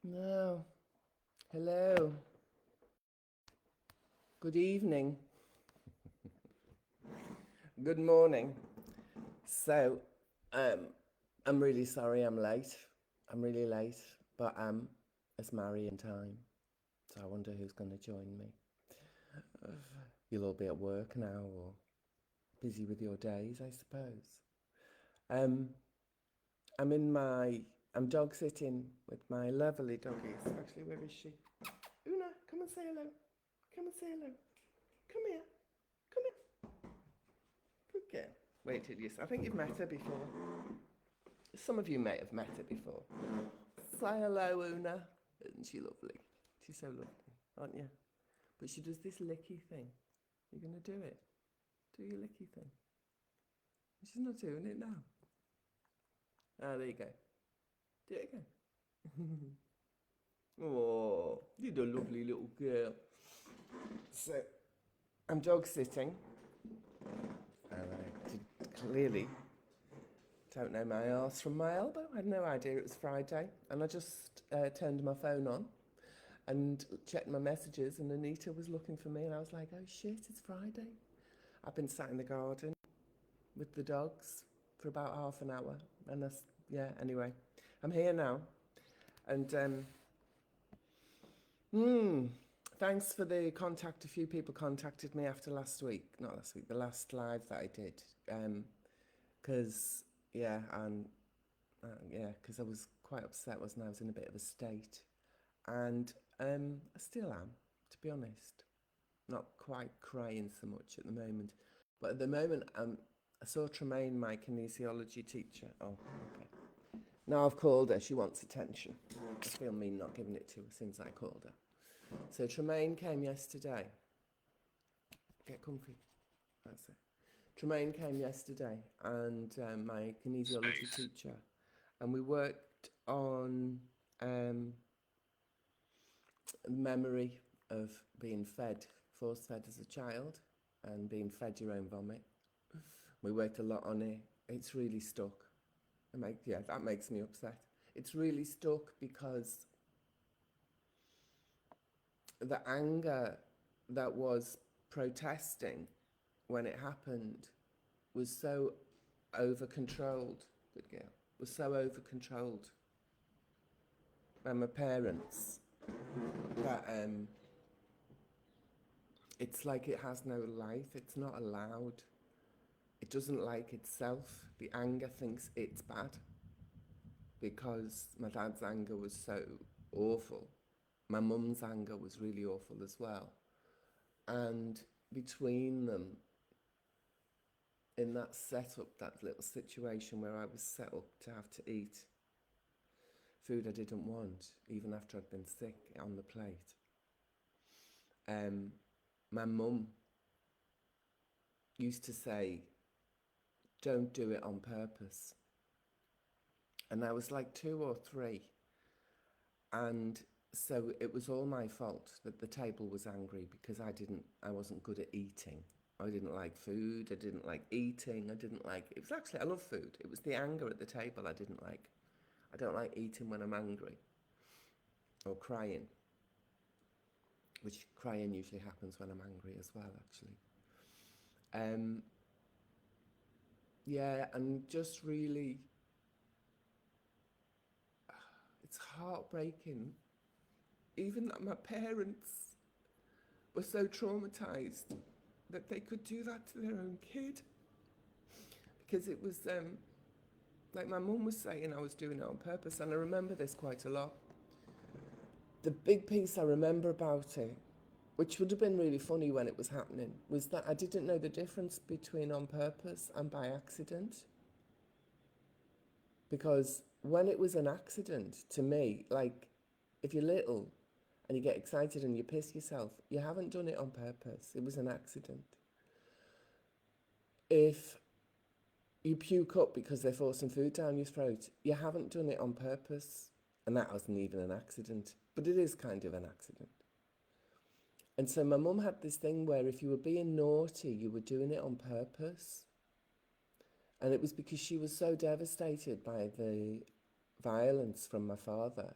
No. Hello. Good evening. Good morning. So, um, I'm really sorry I'm late. I'm really late, but it's Marion time. So I wonder who's going to join me. You'll all be at work now or busy with your days, I suppose. Um, I'm in my, I'm dog sitting with my lovely doggies. Actually, where is she? Una, come and say hello. Come and say hello. Come here. Come here. Good girl. Wait till you. I think you've met her before. Some of you may have met her before. Say hello, Una. Isn't she lovely? She's so lovely, aren't you? But she does this licky thing. You're going to do it. Do your licky thing. She's not doing it now. Ah, there you go. Do it again. Oh, you're a lovely little girl. So, I'm dog sitting. And I clearly don't know my arse from my elbow. I had no idea it was Friday. And I just turned my phone on and checked my messages, and Anita was looking for me, and I was like, oh shit, it's Friday. I've been sat in the garden with the dogs for about half an hour, and yeah, anyway, I'm here now. And thanks for the contact. A few people contacted me after last week, not last week, the last live that I did, because yeah, and yeah, because I was quite upset, wasn't I? I was in a bit of a state, and I still am, to be honest. Not quite crying so much at the moment. But at the moment, I saw Tremaine, my kinesiology teacher. Oh, okay. Now I've called her. She wants attention. I feel mean not giving it to her since I called her. So Tremaine came yesterday. Get comfy. That's it. Tremaine came yesterday, and my kinesiology teacher, and we worked on memory of being fed, force fed as a child, and being fed your own vomit. We worked a lot on it. It's really stuck. Yeah, that makes me upset. It's really stuck because the anger that was protesting when it happened was so over controlled. Good girl. Was so over controlled by my parents that it's like it has no life. It's not allowed. It doesn't like itself. The anger thinks it's bad because my dad's anger was so awful. My mum's anger was really awful as well. And between them, in that setup, that little situation where I was set up to have to eat food I didn't want, even after I'd been sick, on the plate, my mum used to say, don't do it on purpose. And I was like 2 or 3. And so it was all my fault that the table was angry because I wasn't good at eating. I didn't like food. I didn't like eating. It was actually, I love food. It was the anger at the table I didn't like. I don't like eating when I'm angry or crying, which crying usually happens when I'm angry as well, actually. Um, yeah, and just really, it's heartbreaking. Even that my parents were so traumatized that they could do that to their own kid. Because it was, like my mum was saying, I was doing it on purpose, and I remember this quite a lot. The big piece I remember about it, which would have been really funny when it was happening, was that I didn't know the difference between on purpose and by accident. Because when it was an accident, to me, like if you're little and you get excited and you piss yourself, you haven't done it on purpose. It was an accident. If you puke up because they're forcing food down your throat, you haven't done it on purpose. And that wasn't even an accident, but it is kind of an accident. And so my mum had this thing where if you were being naughty, you were doing it on purpose. And it was because she was so devastated by the violence from my father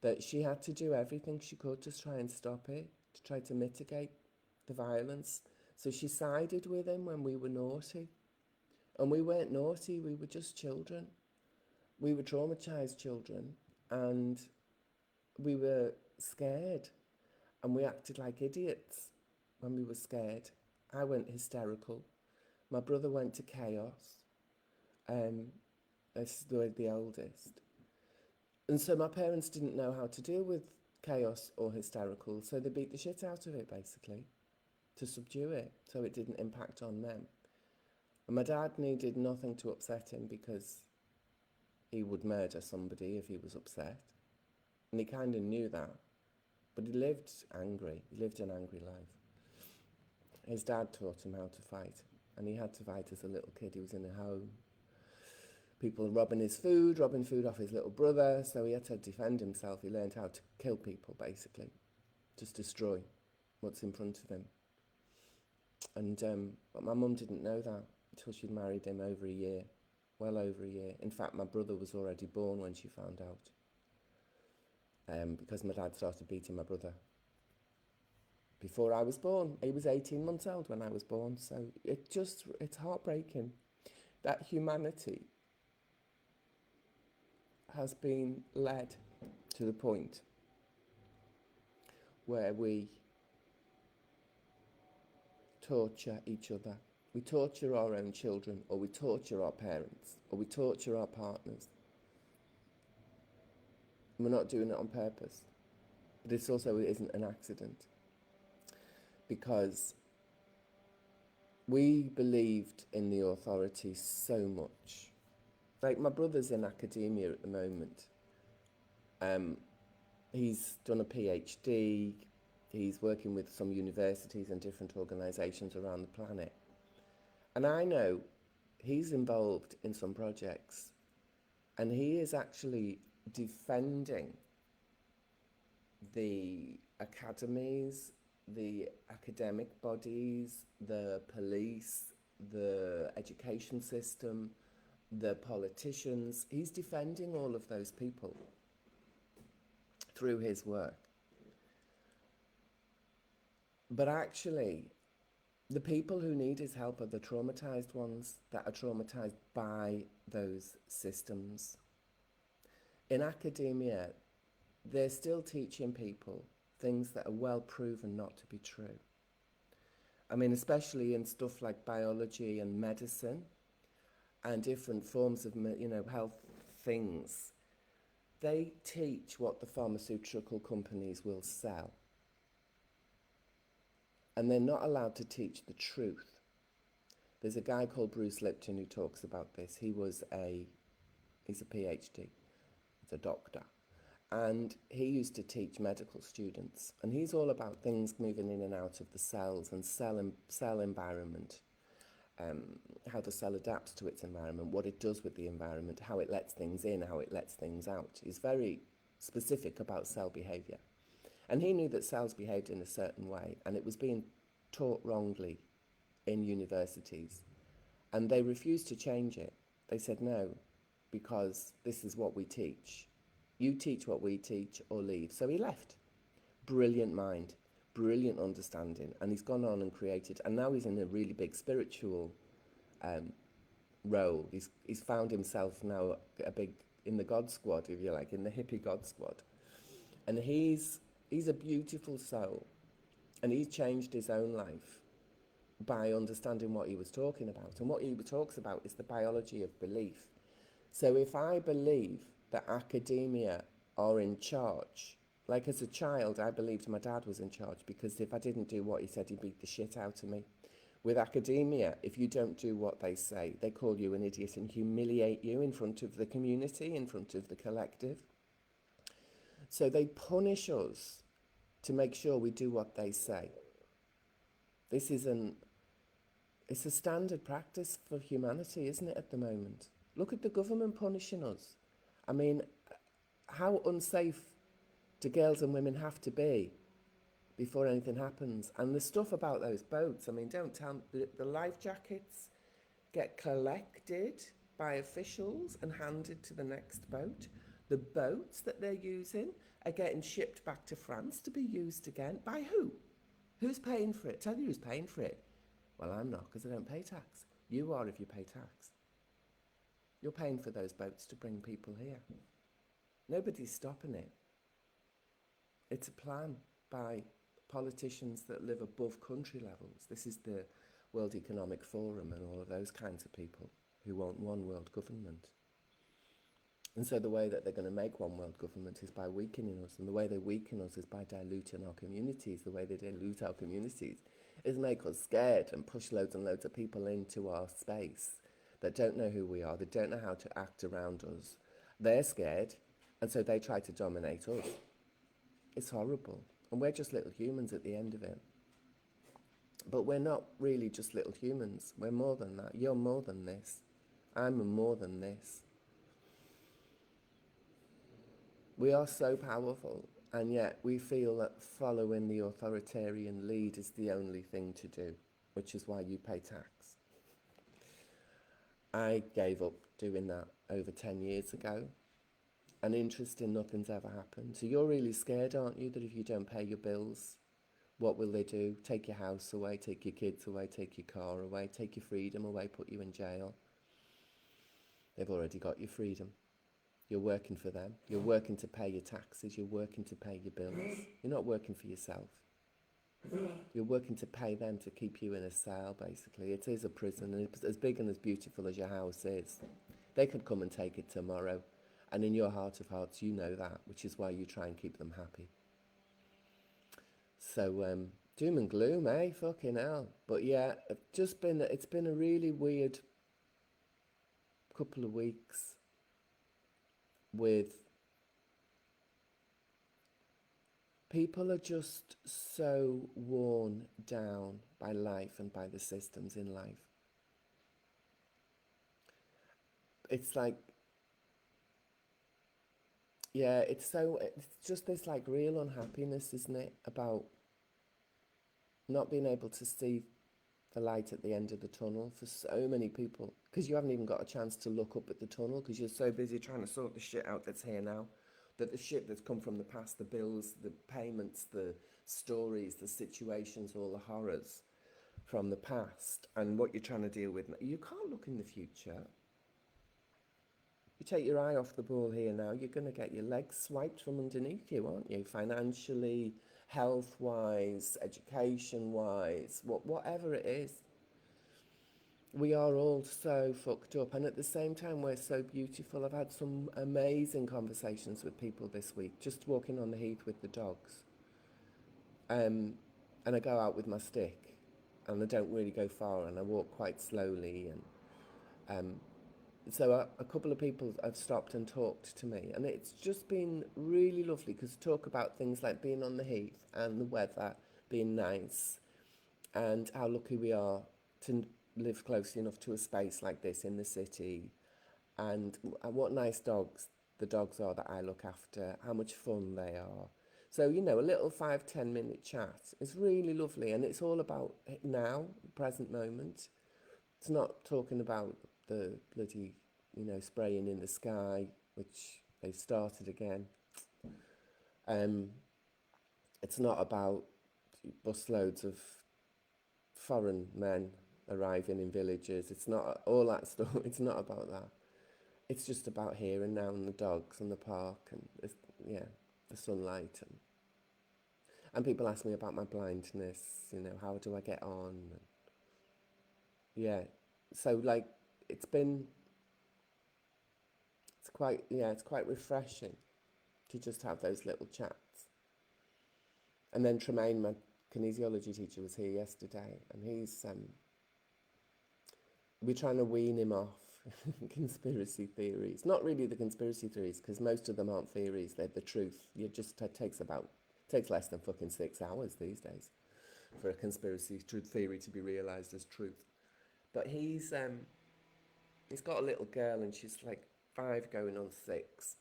that she had to do everything she could to try and stop it, to try to mitigate the violence. So she sided with him when we were naughty. And we weren't naughty, we were just children. We were traumatized children, and we were scared, and we acted like idiots when we were scared. I went hysterical. My brother went to chaos. As the oldest. And so my parents didn't know how to deal with chaos or hysterical, so they beat the shit out of it, basically, to subdue it, so it didn't impact on them. And my dad needed nothing to upset him because he would murder somebody if he was upset. And he kind of knew that. But he lived angry. He lived an angry life. His dad taught him how to fight. And he had to fight as a little kid. He was in a home. People robbing food off his little brother. So he had to defend himself. He learned how to kill people, basically. Just destroy what's in front of him. And but my mum didn't know that until she'd married him over a year. Well over a year. In fact, my brother was already born when she found out. Because my dad started beating my brother before I was born. He was 18 months old when I was born. So it's heartbreaking that humanity has been led to the point where we torture each other. We torture our own children, or we torture our parents, or we torture our partners. And we're not doing it on purpose. But it isn't an accident. Because we believed in the authorities so much. Like, my brother's in academia at the moment. He's done a PhD. He's working with some universities and different organisations around the planet. And I know he's involved in some projects. And he is actually defending the academies, the academic bodies, the police, the education system, the politicians. He's defending all of those people through his work. But actually, the people who need his help are the traumatized ones that are traumatized by those systems. In academia, they're still teaching people things that are well proven not to be true. I mean, especially in stuff like biology and medicine and different forms of, health things. They teach what the pharmaceutical companies will sell. And they're not allowed to teach the truth. There's a guy called Bruce Lipton who talks about this. He's a PhD, he's a doctor. And he used to teach medical students. And he's all about things moving in and out of the cells and cell environment. How the cell adapts to its environment, what it does with the environment, how it lets things in, how it lets things out. He's very specific about cell behaviour. And he knew that cells behaved in a certain way, and it was being taught wrongly in universities. And they refused to change it. They said, no, because this is what we teach. You teach what we teach or leave. So he left. Brilliant mind, brilliant understanding. And he's gone on and created, and now he's in a really big spiritual role. He's found himself now in the God Squad, if you like, in the hippie God Squad. And he's a beautiful soul. And he's changed his own life by understanding what he was talking about. And what he talks about is the biology of belief. So if I believe that academia are in charge, like as a child, I believed my dad was in charge, because if I didn't do what he said, he'd beat the shit out of me. With academia, if you don't do what they say, they call you an idiot and humiliate you in front of the community, in front of the collective. So they punish us to make sure we do what they say. It's a standard practice for humanity, isn't it, at the moment? Look at the government punishing us. I mean, how unsafe do girls and women have to be before anything happens? And the stuff about those boats, I mean, don't tell me, the life jackets get collected by officials and handed to the next boat. The boats that they're using are getting shipped back to France to be used again. By who? Who's paying for it? Tell you who's paying for it. Well, I'm not, because I don't pay tax. You are if you pay tax. You're paying for those boats to bring people here. Nobody's stopping it. It's a plan by politicians that live above country levels. This is the World Economic Forum and all of those kinds of people who want one world government. And so the way that they're going to make one world government is by weakening us. And the way they weaken us is by diluting our communities. The way they dilute our communities is make us scared and push loads and loads of people into our space that don't know who we are. They don't know how to act around us. They're scared, and so they try to dominate us. It's horrible. And we're just little humans at the end of it. But we're not really just little humans. We're more than that. You're more than this. I'm more than this. We are so powerful, and yet we feel that following the authoritarian lead is the only thing to do, which is why you pay tax. I gave up doing that over 10 years ago, and interesting, nothing's ever happened. So you're really scared, aren't you, that if you don't pay your bills, what will they do? Take your house away, take your kids away, take your car away, take your freedom away, put you in jail. They've already got your freedom. You're working for them. You're working to pay your taxes. You're working to pay your bills. You're not working for yourself. You're working to pay them to keep you in a cell, basically. It is a prison, and it's as big and as beautiful as your house is. They could come and take it tomorrow, and in your heart of hearts, you know that, which is why you try and keep them happy. So, doom and gloom, eh? Fucking hell. But yeah, it's been a really weird couple of weeks with people are just so worn down by life and by the systems in life. It's like, yeah, it's just this like real unhappiness, isn't it? About not being able to see the light at the end of the tunnel for so many people, because you haven't even got a chance to look up at the tunnel because you're so busy trying to sort the shit out that's here now, that the shit that's come from the past, the bills, the payments, the stories, the situations, all the horrors from the past and what you're trying to deal with. You can't look in the future. You take your eye off the ball here now, you're going to get your legs swiped from underneath you, aren't you? Financially, health-wise, education-wise, whatever it is. We are all so fucked up, and at the same time we're so beautiful. I've had some amazing conversations with people this week, just walking on the heath with the dogs. And I go out with my stick, and I don't really go far, and I walk quite slowly, and so a couple of people have stopped and talked to me, and it's just been really lovely, because talk about things like being on the heath and the weather being nice and how lucky we are to live close enough to a space like this in the city, and what nice dogs the dogs are that I look after, how much fun they are. So, you know, a little 5-10 minute chat is really lovely, and it's all about now, present moment. It's not talking about the bloody, you know, spraying in the sky, which they've started again. It's not about busloads of foreign men arriving in villages. It's not all that stuff. It's not about that. It's just about here and now, and the dogs and the park and the sunlight. And people ask me about my blindness, you know, how do I get on? Yeah, so like it's quite refreshing to just have those little chats. And then Tremaine, my kinesiology teacher, was here yesterday, and we're trying to wean him off conspiracy theories. Not really the conspiracy theories, because most of them aren't theories, they're the truth. Takes less than fucking 6 hours these days for a conspiracy theory to be realised as truth. But he's got a little girl, and she's like 5 going on 6,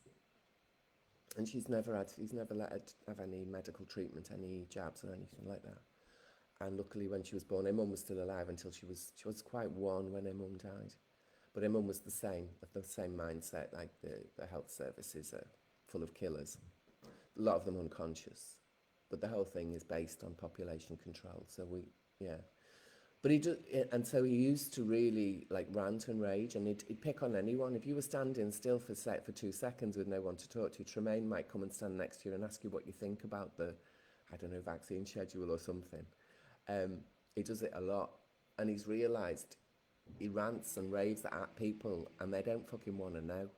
and he's never let her have any medical treatment, any jabs or anything like that. And luckily, when she was born, her mum was still alive until she was quite 1 when her mum died. But her mum was the same mindset, like the health services are full of killers. a lot of them unconscious, but the whole thing is based on population control. So yeah. But and so he used to really like rant and rage, and he'd pick on anyone. If you were standing still for 2 seconds with no one to talk to, Tremaine might come and stand next to you and ask you what you think about the, I don't know, vaccine schedule or something. He does it a lot, and he's realised he rants and raves at people, and they don't fucking want to know.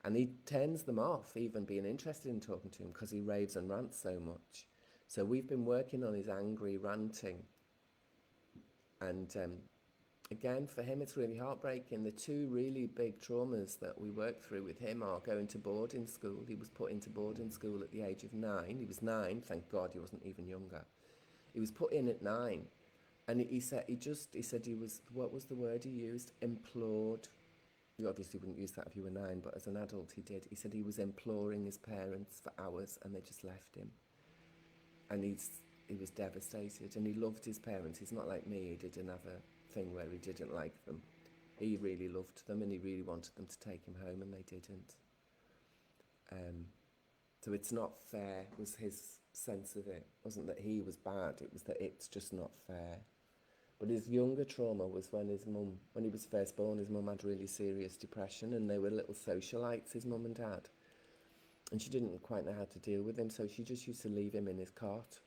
And he turns them off, even being interested in talking to him, because he raves and rants so much. So we've been working on his angry ranting. And again, for him, it's really heartbreaking. The two really big traumas that we worked through with him are going to boarding school. He was put into boarding school at the age of 9. He was 9, thank God he wasn't even younger. He was put in at 9. And he said he was, what was the word he used? Implored. You obviously wouldn't use that if you were 9, but as an adult he did. He said he was imploring his parents for hours and they just left him. And he was devastated, and he loved his parents. He's not like me. He did another thing where he didn't like them. He really loved them, and he really wanted them to take him home, and they didn't. So it's not fair, was his sense of it. It wasn't that he was bad, it was that it's just not fair. But his younger trauma was when he was first born, his mum had really serious depression, and they were little socialites, his mum and dad. And she didn't quite know how to deal with him, so she just used to leave him in his cot.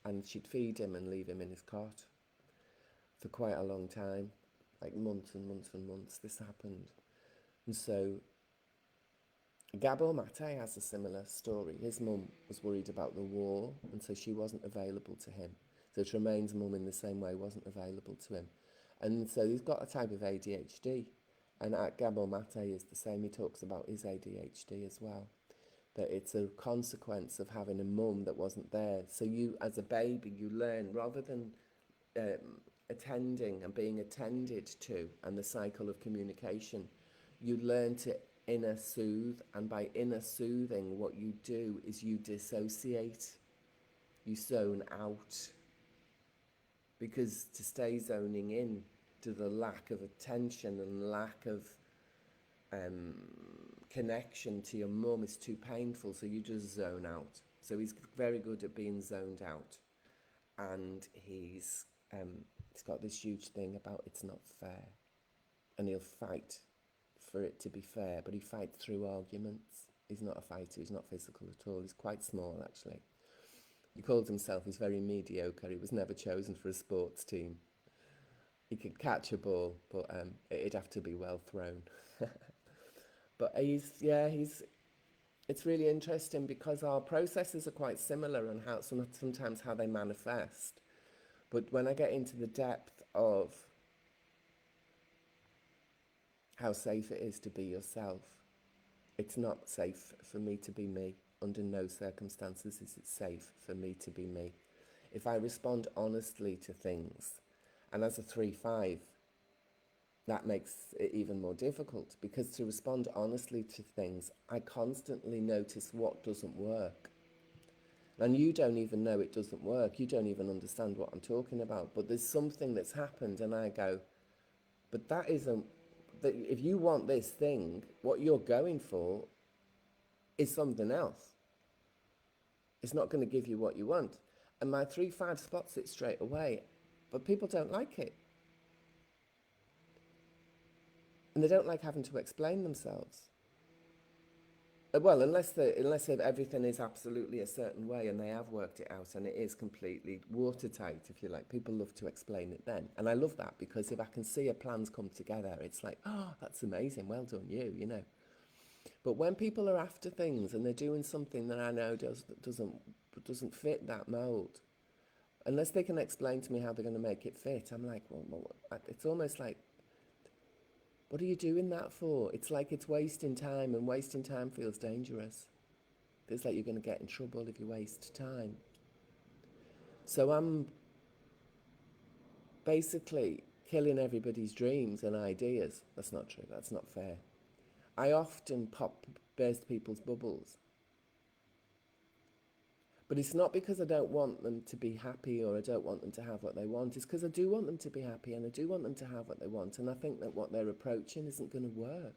And she'd feed him and leave him in his cot for quite a long time, like months and months and months. This happened. And so Gabor Mate has a similar story. His mum was worried about the war, and so she wasn't available to him. So Tremaine's mum in the same way wasn't available to him. And so he's got a type of ADHD. And Gabor Mate is the same. He talks about his ADHD as well. That it's a consequence of having a mum that wasn't there. So you, as a baby, you learn, rather than attending and being attended to, and the cycle of communication, you learn to inner soothe. And by inner soothing, what you do is you dissociate, you zone out. Because to stay zoning in to the lack of attention and lack of connection to your mum is too painful, so you just zone out. So he's very good at being zoned out, and he's got this huge thing about it's not fair, and he'll fight for it to be fair, but he fights through arguments. He's not a fighter, he's not physical at all, he's quite small actually. He calls himself, he's very mediocre, he was never chosen for a sports team. He could catch a ball, but it'd have to be well thrown. But it's really interesting because our processes are quite similar and how sometimes how they manifest. But when I get into the depth of how safe it is to be yourself, it's not safe for me to be me. Under no circumstances is it safe for me to be me. If I respond honestly to things, and as a 3-5, that makes it even more difficult, because to respond honestly to things, I constantly notice what doesn't work. And you don't even know it doesn't work. You don't even understand what I'm talking about. But there's something that's happened, and I go, but that isn't, that if you want this thing, what you're going for is something else. It's not going to give you what you want. And my 3-5 spots it straight away, but people don't like it. And they don't like having to explain themselves. Well, unless everything is absolutely a certain way and they have worked it out and it is completely watertight, if you like. People love to explain it then. And I love that, because if I can see a plan's come together, it's like, oh, that's amazing, well done you, you know. But when people are after things and they're doing something that I know doesn't fit that mould, unless they can explain to me how they're going to make it fit, I'm like, well, it's almost like, what are you doing that for? It's like it's wasting time, and wasting time feels dangerous. Feels like you're going to get in trouble if you waste time. So I'm basically killing everybody's dreams and ideas. That's not true. That's not fair. I often burst people's bubbles. But it's not because I don't want them to be happy or I don't want them to have what they want. It's because I do want them to be happy and I do want them to have what they want. And I think that what they're approaching isn't going to work.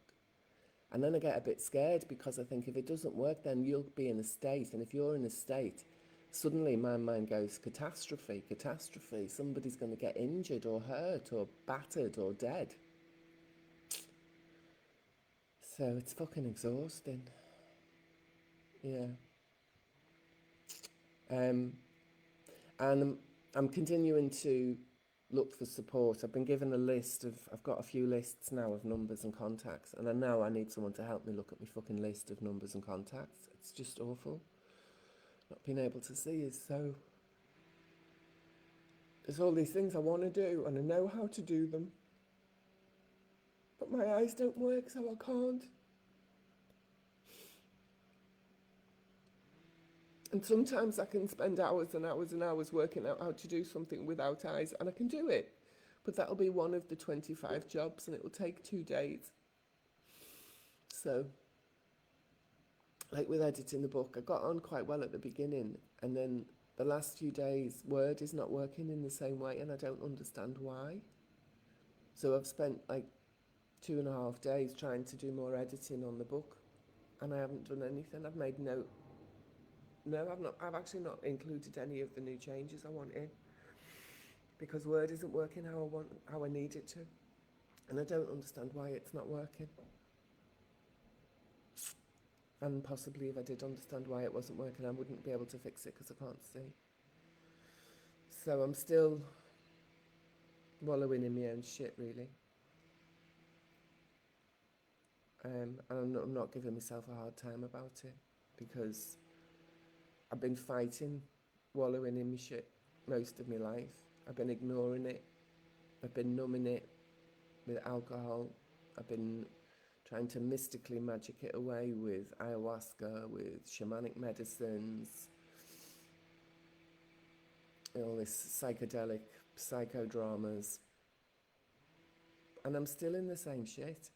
And then I get a bit scared because I think if it doesn't work, then you'll be in a state. And if you're in a state, suddenly my mind goes, catastrophe, catastrophe. Somebody's going to get injured or hurt or battered or dead. So it's fucking exhausting. Yeah. And I'm continuing to look for support. I've been given a list of, I've got a few lists now of numbers and contacts, and I know I need someone to help me look at my fucking list of numbers and contacts. It's just awful. Not being able to see is so... There's all these things I want to do, and I know how to do them. But my eyes don't work, so I can't. And sometimes I can spend hours and hours and hours working out how to do something without eyes, and I can do it. But that'll be one of the 25 jobs, and it will take 2 days. So, like with editing the book, I got on quite well at the beginning, and then the last few days, Word is not working in the same way, and I don't understand why. So I've spent like 2.5 days trying to do more editing on the book, and I haven't done anything. I've made no, I've not. I've actually not included any of the new changes I want in, because Word isn't working how I need it to, and I don't understand why it's not working. And possibly if I did understand why it wasn't working, I wouldn't be able to fix it because I can't see. So I'm still wallowing in my own shit, really. And I'm not giving myself a hard time about it, because I've been fighting wallowing in my shit most of my life. I've been ignoring it. I've been numbing it with alcohol. I've been trying to mystically magic it away with ayahuasca, with shamanic medicines, all this psychedelic psychodramas. And I'm still in the same shit.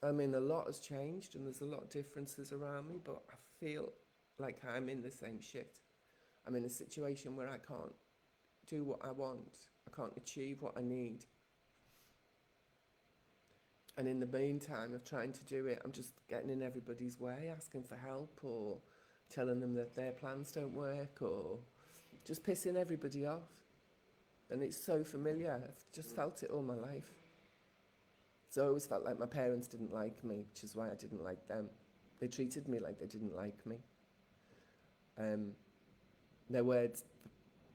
I mean, a lot has changed and there's a lot of differences around me, but I feel like I'm in the same shit. I'm in a situation where I can't do what I want. I can't achieve what I need. And in the meantime of trying to do it, I'm just getting in everybody's way, asking for help or telling them that their plans don't work or just pissing everybody off. And it's so familiar. I've just felt it all my life. So I always felt like my parents didn't like me, which is why I didn't like them. They treated me like they didn't like me. Their words,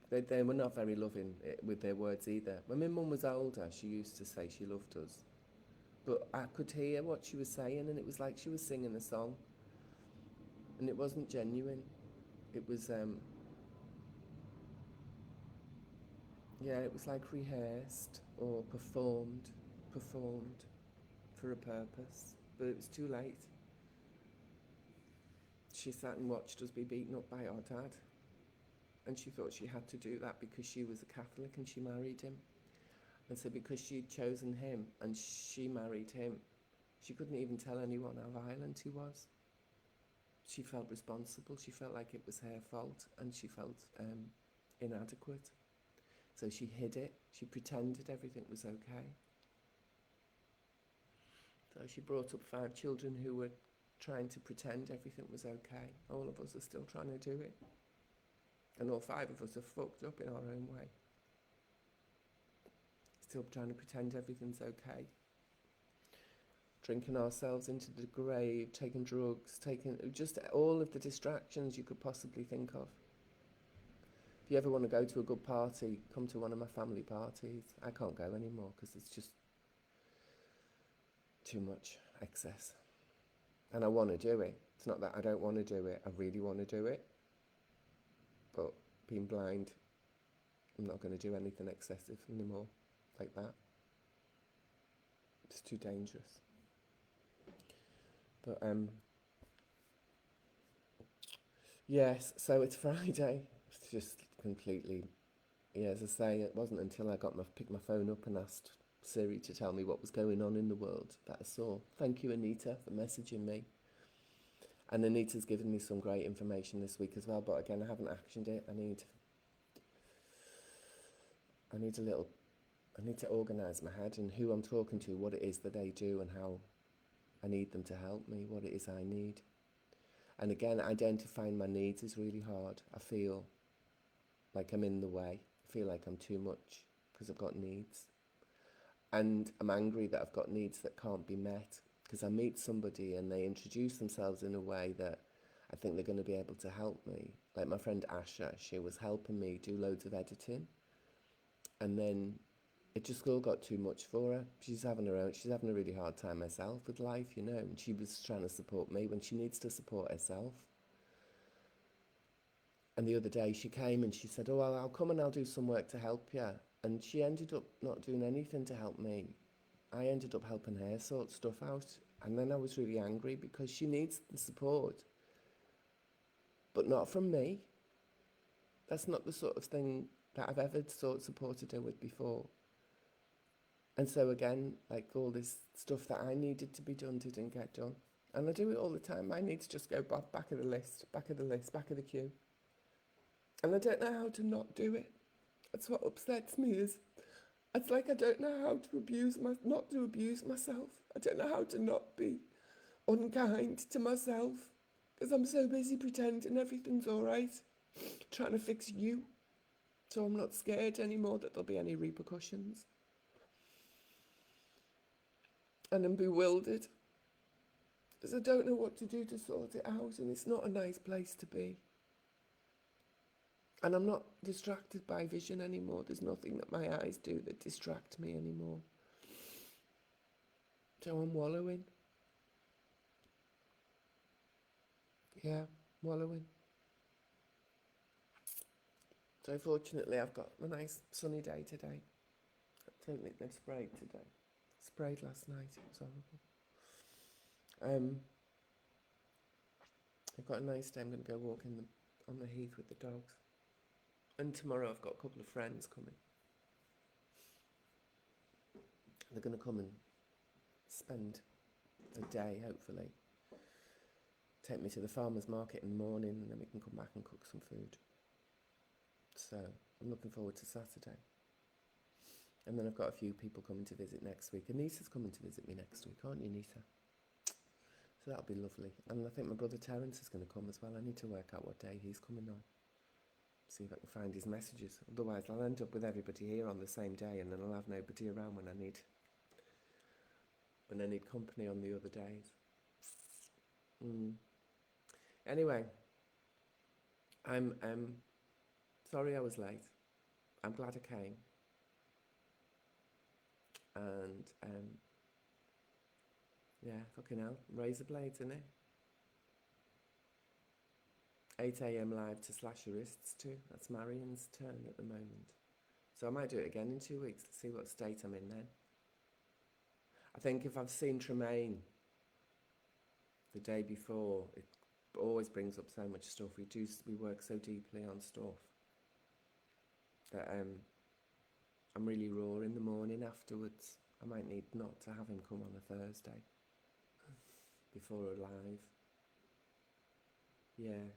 they were not very loving with their words either. When my mum was older, she used to say she loved us. But I could hear what she was saying, and it was like she was singing a song. And it wasn't genuine. It was, it was like rehearsed or performed for a purpose. But it was too late. She sat and watched us be beaten up by our dad. And she thought she had to do that because she was a Catholic and she married him. And so because she'd chosen him and she married him, she couldn't even tell anyone how violent he was. She felt responsible. She felt like it was her fault, and she felt inadequate. So she hid it. She pretended everything was okay. So she brought up 5 children who were trying to pretend everything was okay. All of us are still trying to do it. And all 5 of us are fucked up in our own way. Still trying to pretend everything's okay. Drinking ourselves into the grave, taking drugs, taking just all of the distractions you could possibly think of. If you ever want to go to a good party, come to one of my family parties. I can't go anymore because it's just too much excess. And I want to do it. It's not that I don't want to do it. I really want to do it. But being blind, I'm not going to do anything excessive anymore like that. It's too dangerous. But yes, so it's Friday. It's just completely, as I say, it wasn't until I picked my phone up and asked Siri to tell me what was going on in the world that I saw. Thank you, Anita, for messaging me. And Anita's given me some great information this week as well, but again, I haven't actioned it. I need to organise my head and who I'm talking to, what it is that they do and how I need them to help me, what it is I need. And again, identifying my needs is really hard. I feel like I'm in the way. I feel like I'm too much because I've got needs. And I'm angry that I've got needs that can't be met, because I meet somebody and they introduce themselves in a way that I think they're going to be able to help me. Like my friend Asha, she was helping me do loads of editing. And then it just all got too much for her. She's having a really hard time herself with life, you know, and she was trying to support me when she needs to support herself. And the other day she came and she said, oh, well, I'll come and I'll do some work to help you. And she ended up not doing anything to help me. I ended up helping her sort stuff out. And then I was really angry because she needs the support, but not from me. That's not the sort of thing that I've ever supported her with before. And so again, like all this stuff that I needed to be done didn't get done. And I do it all the time. I need to just go back of the list, back of the queue. And I don't know how to not do it. That's what upsets me. Is it's like I don't know how to not to abuse myself. I don't know how to not be unkind to myself, because I'm so busy pretending everything's all right, trying to fix you, so I'm not scared anymore that there'll be any repercussions. And I'm bewildered because I don't know what to do to sort it out, and it's not a nice place to be. And I'm not distracted by vision anymore. There's nothing that my eyes do that distract me anymore. So I'm wallowing. Yeah, wallowing. So fortunately I've got a nice sunny day today. I don't think they've sprayed today. Sprayed last night, it was horrible. I've got a nice day. I'm going to go walking on the heath with the dogs. And tomorrow I've got a couple of friends coming. They're going to come and spend the day, hopefully. Take me to the farmer's market in the morning, and then we can come back and cook some food. So I'm looking forward to Saturday. And then I've got a few people coming to visit next week. Anissa's coming to visit me next week, aren't you, Anissa? So that'll be lovely. And I think my brother Terence is going to come as well. I need to work out what day he's coming on. See if I can find his messages. Otherwise I'll end up with everybody here on the same day, and then I'll have nobody around when I need company on the other days. Anyway, I'm sorry I was late. I'm glad I came. And yeah, fucking hell, razor blades, innit? 8 a.m. live to slash your wrists too. That's Marion's turn at the moment. So I might do it again in 2 weeks to see what state I'm in then. I think if I've seen Tremaine the day before, it always brings up so much stuff. We work so deeply on stuff that I'm really raw in the morning afterwards. I might need not to have him come on a Thursday before a live. Yeah.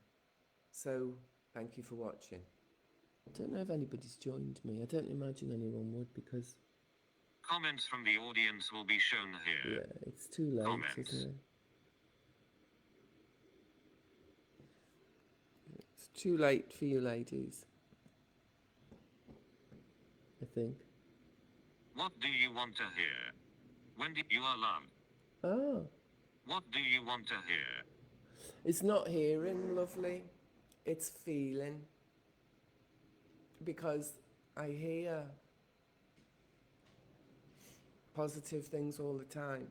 So, thank you for watching. I don't know if anybody's joined me. I don't imagine anyone would, because comments from the audience will be shown here. Yeah, it's too late, isn't it? It's too late for you ladies, I think. What do you want to hear? When did you are loved? Oh. What do you want to hear? It's not hearing, lovely. It's feeling. Because I hear positive things all the time.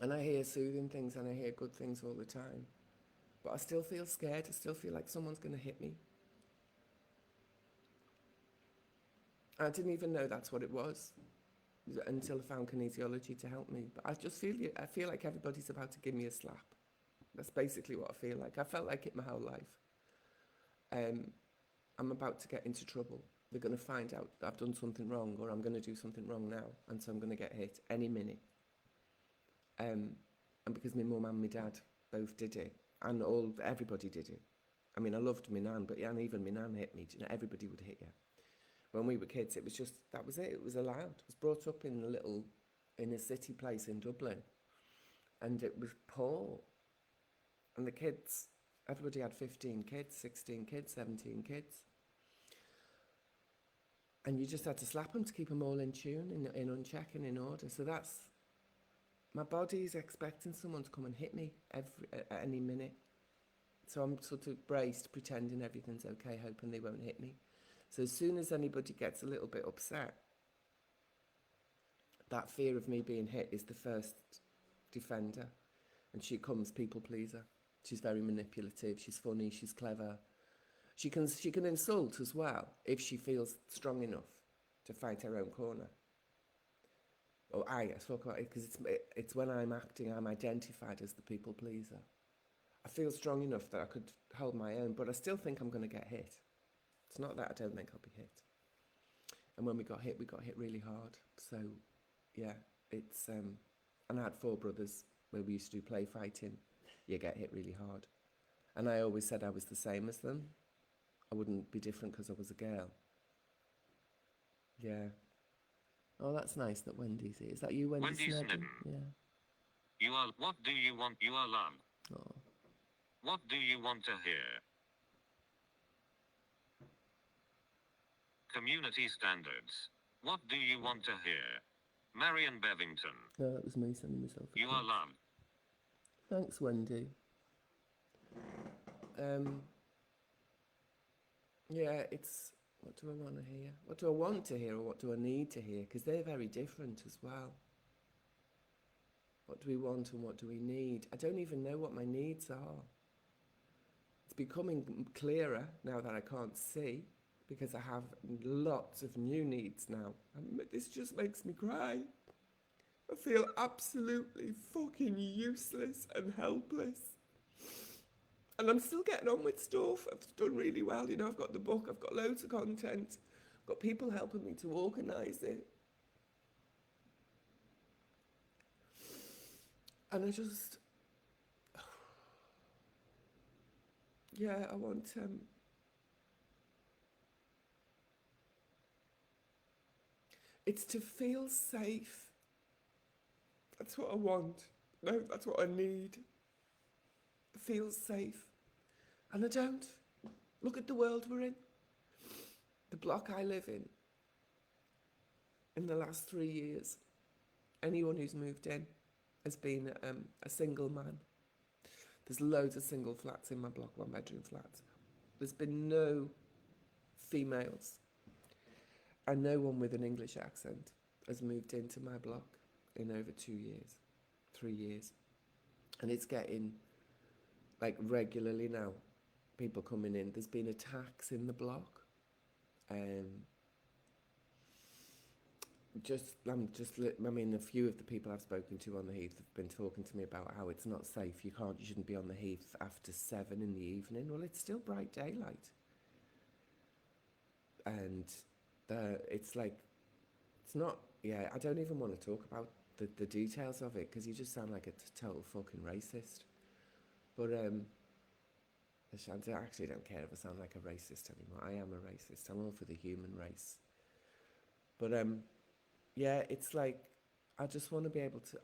And I hear soothing things, and I hear good things all the time. But I still feel scared. I still feel like someone's going to hit me. I didn't even know that's what it was until I found kinesiology to help me. But I feel like everybody's about to give me a slap. That's basically what I feel like. I felt like it my whole life. I'm about to get into trouble. They're going to find out that I've done something wrong, or I'm going to do something wrong now, and so I'm going to get hit any minute. And because my mum and my dad both did it, and everybody did it. I mean, I loved my nan, but and even my nan hit me. You know, everybody would hit you. When we were kids, it was just, that was it. It was allowed. I was brought up in a city place in Dublin, and it was poor. And the kids, everybody had 15 kids, 16 kids, 17 kids. And you just had to slap them to keep them all in tune, in check and in order. So that's, my body's expecting someone to come and hit me at any minute. So I'm sort of braced, pretending everything's okay, hoping they won't hit me. So as soon as anybody gets a little bit upset, that fear of me being hit is the first defender. And she comes people pleaser. She's very manipulative, she's funny, she's clever. She can insult as well if she feels strong enough to fight her own corner. Or I talk about it because it's when I'm acting, I'm identified as the people pleaser. I feel strong enough that I could hold my own, but I still think I'm going to get hit. It's not that I don't think I'll be hit. And when we got hit really hard. So, yeah, it's... and I had 4 brothers where we used to do play fighting. You get hit really hard. And I always said I was the same as them. I wouldn't be different because I was a girl. Yeah. Oh, that's nice that Wendy's here. Is that you, Wendy Wendy Snedden? Snedden. Yeah. You are. What do you want? You are love. Oh. What do you want to hear? Community standards. What do you want to hear? Marion Bevington. No, that was me sending myself a You are text. loved. Thanks, Wendy. Yeah, it's... What do I want to hear? What do I want to hear or what do I need to hear? Because they're very different as well. What do we want and what do we need? I don't even know what my needs are. It's becoming clearer now that I can't see because I have lots of new needs now. And this just makes me cry. I feel absolutely fucking useless and helpless. And I'm still getting on with stuff. I've done really well. You know, I've got the book, I've got loads of content. I've got people helping me to organise it. And I just... Yeah, I want... It's to feel safe. That's what I want. No, that's what I need. Feel safe. And I don't. Look at the world we're in. The block I live in the last 3 years, anyone who's moved in has been a single man. There's loads of single flats in my block, 1-bedroom flats. There's been no females and no one with an English accent has moved into my block in over 2 years, 3 years. And it's getting, like, regularly now, people coming in. There's been attacks in the block. I mean, a few of the people I've spoken to on the Heath have been talking to me about how it's not safe. You shouldn't be on the Heath after 7 in the evening. Well, it's still bright daylight. And it's like, it's not, yeah, I don't even want to talk about the details of it because you just sound like a total fucking racist. But I actually don't care if I sound like a racist anymore. I am a racist. I'm all for the human race. But yeah, it's like, I just want to be able to,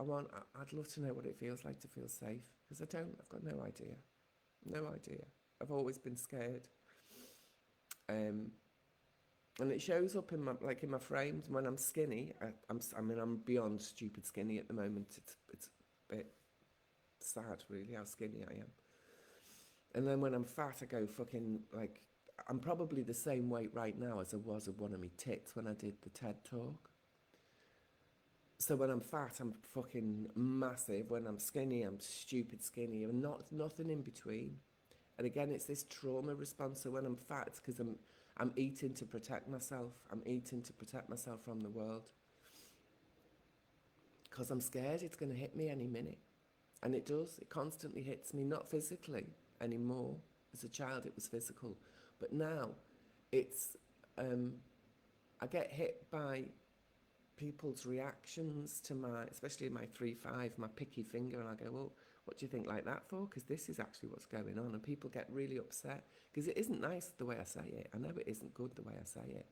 I'd love to know what it feels like to feel safe, because I don't, I've got no idea. No idea. I've always been scared. And it shows up in my frames when I'm skinny. I'm beyond stupid skinny at the moment. It's a bit sad, really, how skinny I am. And then when I'm fat, I go fucking, like, I'm probably the same weight right now as I was of one of my tits when I did the TED Talk. So when I'm fat, I'm fucking massive. When I'm skinny, I'm stupid skinny. And nothing in between. And again, it's this trauma response. So when I'm fat, it's because I'm eating to protect myself. I'm eating to protect myself from the world. Because I'm scared it's going to hit me any minute. And it does. It constantly hits me, not physically anymore. As a child, it was physical. But now, it's... I get hit by people's reactions to especially my 3-5, my picky finger, and I go, well, what do you think like that for? Because this is actually what's going on. And people get really upset because it isn't nice the way I say it. I know it isn't good the way I say it.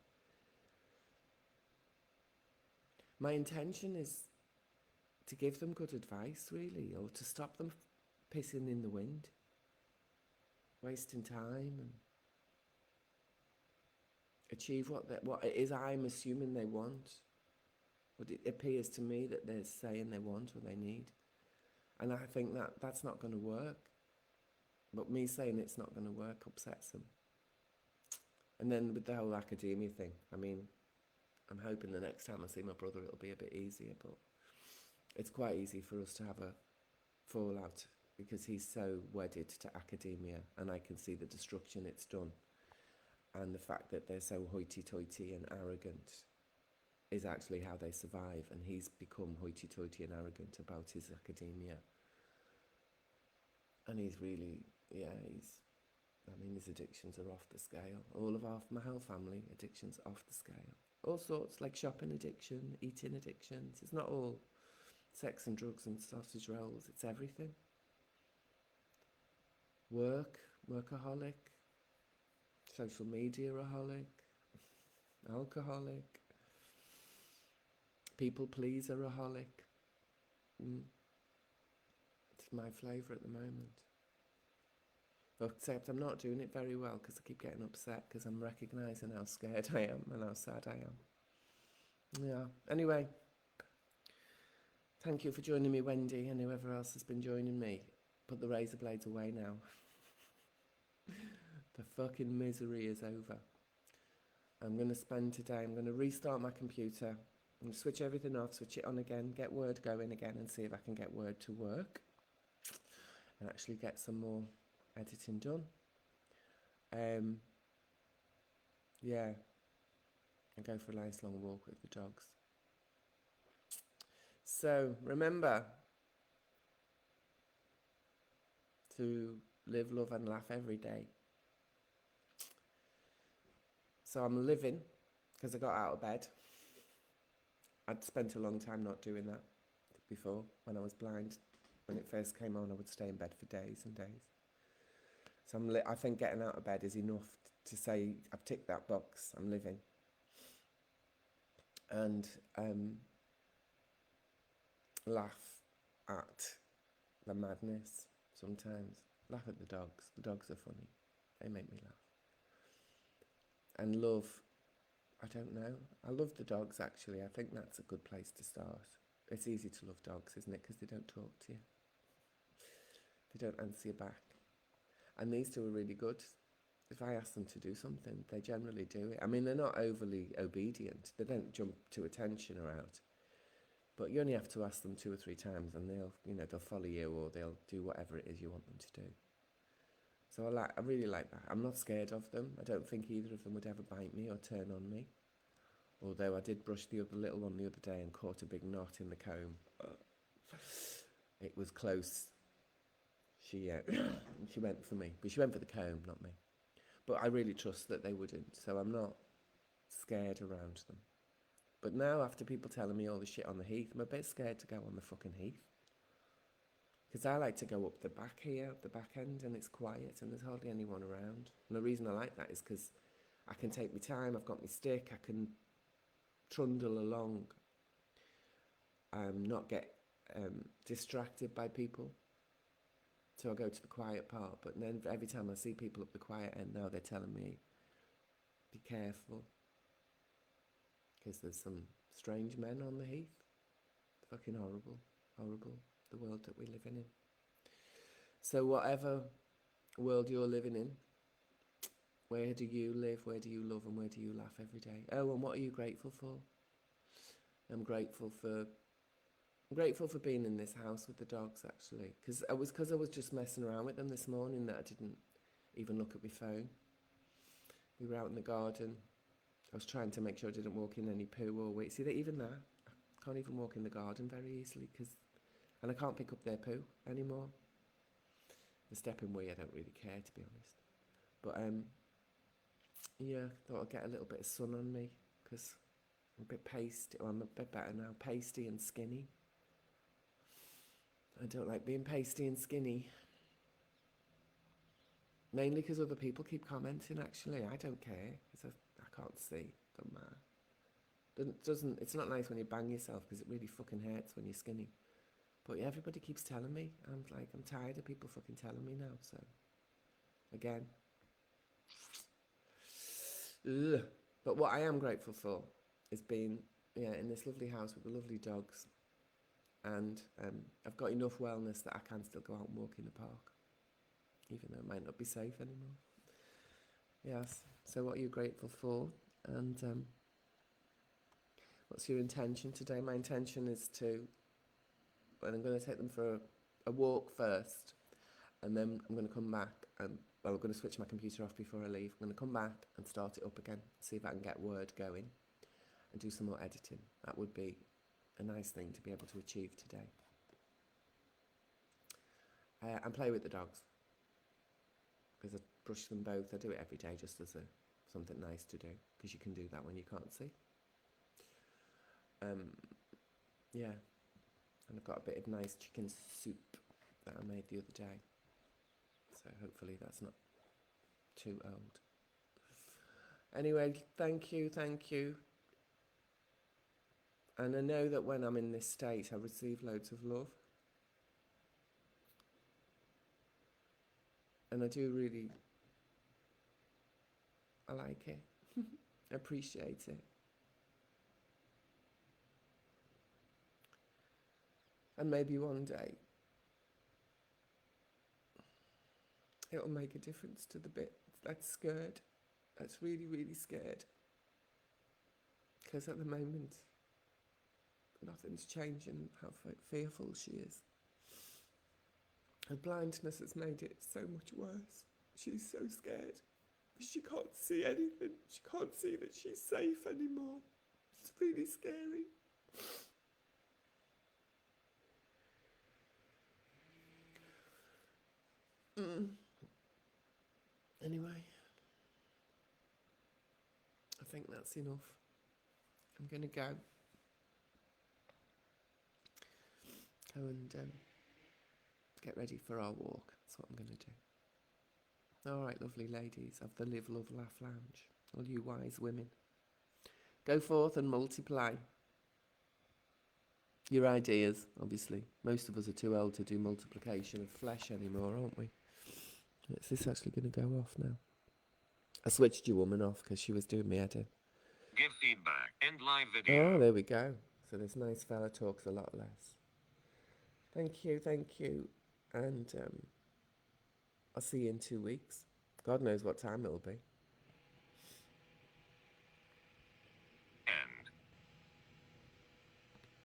My intention is to give them good advice, really, or to stop them pissing in the wind, wasting time, and achieve what it is I'm assuming they want. What it appears to me that they're saying they want or they need. And I think that that's not going to work. But me saying it's not going to work upsets them. And then with the whole academia thing, I mean, I'm hoping the next time I see my brother it'll be a bit easier, but it's quite easy for us to have a fallout because he's so wedded to academia, and I can see the destruction it's done. And the fact that they're so hoity-toity and arrogant is actually how they survive, and he's become hoity-toity and arrogant about his academia. And he's really, his addictions are off the scale. My whole family, addictions off the scale. All sorts, like shopping addiction, eating addictions. It's not all sex and drugs and sausage rolls, it's everything. Workaholic, social media-aholic, alcoholic, people pleaser-aholic. It's my flavour at the moment. Except I'm not doing it very well because I keep getting upset because I'm recognising how scared I am and how sad I am. Yeah. Anyway, thank you for joining me, Wendy, and whoever else has been joining me. Put the razor blades away now. The fucking misery is over. I'm going to restart my computer. I'm going to switch everything off, switch it on again, get Word going again, and see if I can get Word to work and actually get some more editing done. Yeah, and go for a nice long walk with the dogs. So remember to live, love and laugh every day. So I'm living because I got out of bed. I'd spent a long time not doing that before when I was blind. When it first came on, I would stay in bed for days and days. So I think getting out of bed is enough to say I've ticked that box. I'm living. And laugh at the madness sometimes. Laugh at the dogs. The dogs are funny. They make me laugh. And love, I don't know. I love the dogs, actually. I think that's a good place to start. It's easy to love dogs, isn't it? Because they don't talk to you. They don't answer you back. And these two are really good. If I ask them to do something, they generally do it. I mean, they're not overly obedient. They don't jump to attention or out. But you only have to ask them 2 or 3 times and they'll follow you or they'll do whatever it is you want them to do. So I really like that. I'm not scared of them. I don't think either of them would ever bite me or turn on me. Although I did brush the little one the other day and caught a big knot in the comb. It was close. She went for me. But she went for the comb, not me. But I really trust that they wouldn't. So I'm not scared around them. But now, after people telling me all the shit on the heath, I'm a bit scared to go on the fucking heath. Because I like to go up the back here, up the back end, and it's quiet and there's hardly anyone around. And the reason I like that is because I can take my time, I've got my stick, I can trundle along, not get distracted by people. So I go to the quiet part, but then every time I see people up the quiet end now, they're telling me, be careful. Because there's some strange men on the heath. Fucking horrible, horrible, the world that we're living in. So whatever world you're living in, where do you live, where do you love, and where do you laugh every day? Oh, and what are you grateful for? I'm grateful for being in this house with the dogs, actually. Because I was just messing around with them this morning that I didn't even look at my phone. We were out in the garden. I was trying to make sure I didn't walk in any poo or wait. See, that even that, I can't even walk in the garden very easily and I can't pick up their poo anymore. The stepping wee, I don't really care, to be honest. But yeah, thought I'd get a little bit of sun on me because I'm a bit pasty. Well, I'm a bit better now, pasty and skinny. I don't like being pasty and skinny. Mainly because other people keep commenting, actually. I don't care because I can't see. Don't matter. Doesn't it's not nice when you bang yourself because it really fucking hurts when you're skinny. But yeah, everybody keeps telling me. I'm like, I'm tired of people fucking telling me now. So again. Ugh. But what I am grateful for is being in this lovely house with the lovely dogs, and I've got enough wellness that I can still go out and walk in the park, even though it might not be safe anymore. Yes. So what are you grateful for? And what's your intention today? My intention is I'm going to take them for a walk first, and then I'm going to come back and I'm going to switch my computer off before I leave. I'm going to come back and start it up again, see if I can get Word going and do some more editing. That would be a nice thing to be able to achieve today. And play with the dogs, because I brush them both. I do it every day just as something nice to do, because you can do that when you can't see. Yeah, and I've got a bit of nice chicken soup that I made the other day. So hopefully that's not too old. Anyway, thank you. And I know that when I'm in this state, I receive loads of love. And I do really, I like it, appreciate it. And maybe one day, it'll make a difference to the bit that's scared, that's really, really scared. Because at the moment, nothing's changing how fearful she is. Her blindness has made it so much worse. She's so scared. She can't see anything. She can't see that she's safe anymore. It's really scary. Anyway, I think that's enough. I'm going to go and get ready for our walk. That's what I'm going to do. All right, lovely ladies of the Live, Love, Laugh Lounge, all you wise women, go forth and multiply your ideas, obviously. Most of us are too old to do multiplication of flesh anymore, aren't we? Is this actually going to go off now? I switched your woman off because she was doing me head in. Give feedback. End live video. Oh, there we go. So this nice fella talks a lot less. Thank you. And I'll see you in 2 weeks. God knows what time it'll be.